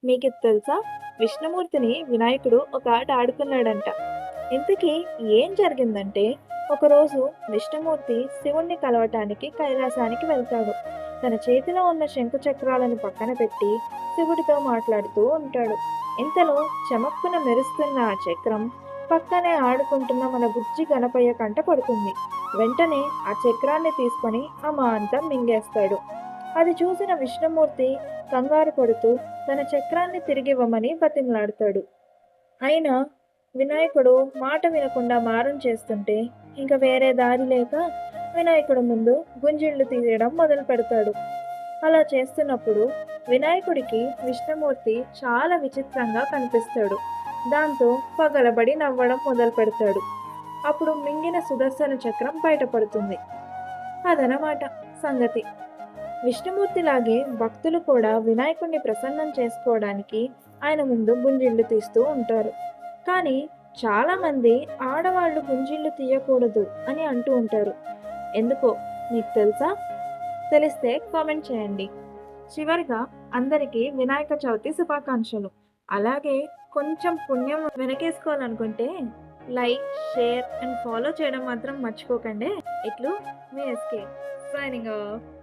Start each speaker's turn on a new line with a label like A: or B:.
A: మీకిది తెలుసా? విష్ణుమూర్తిని వినాయకుడు ఒక ఆట ఆడుకున్నాడంట. ఇంతకీ ఏం జరిగిందంటే, ఒకరోజు విష్ణుమూర్తి శివుణ్ణి కలవటానికి కైలాసానికి వెళ్తాడు. తన చేతిలో ఉన్న శంకు చక్రాలను పక్కన పెట్టి శివుడితో మాట్లాడుతూ ఉంటాడు. ఇంతలో చమక్కున మెరుస్తున్న ఆ చక్రం పక్కనే ఆడుకుంటున్న మన బుజ్జి గణపయ్య కంట పడుతుంది. వెంటనే ఆ చక్రాన్ని తీసుకొని అమాంతం మింగేస్తాడు. అది చూసిన విష్ణుమూర్తి కంగారు పడుతూ తన చక్రాన్ని తిరిగివ్వమని బతిమలాడతాడు. అయినా వినాయకుడు మాట వినకుండా మారం చేస్తుంటే ఇంక వేరే దారి లేక వినాయకుడు ముందు గుంజిళ్ళు తీయడం మొదలు పెడతాడు. అలా చేస్తున్నప్పుడు వినాయకుడికి విష్ణుమూర్తి చాలా విచిత్రంగా కనిపిస్తాడు. దాంతో పగలబడి నవ్వడం మొదలు పెడతాడు. అప్పుడు మింగిన సుదర్శన చక్రం బయటపడుతుంది. అదనమాట సంగతి. విష్ణుమూర్తిలాగే భక్తులు కూడా వినాయకుడిని ప్రసన్నం చేసుకోవడానికి ఆయన ముందు గుంజిళ్ళు తీస్తూ ఉంటారు. కానీ చాలామంది ఆడవాళ్ళు గుంజిళ్ళు తీయకూడదు అని అంటూ ఉంటారు. ఎందుకో మీకు తెలుసా? తెలిస్తే కామెంట్ చేయండి. చివరిగా అందరికీ వినాయక చవితి శుభాకాంక్షలు. అలాగే కొంచెం పుణ్యం వెనకేసుకోవాలనుకుంటే లైక్, షేర్ అండ్ ఫాలో చేయడం మాత్రం మర్చిపోకండి. ఇట్లు మీ ఎస్కే సైనింగ్ ఆఫ్.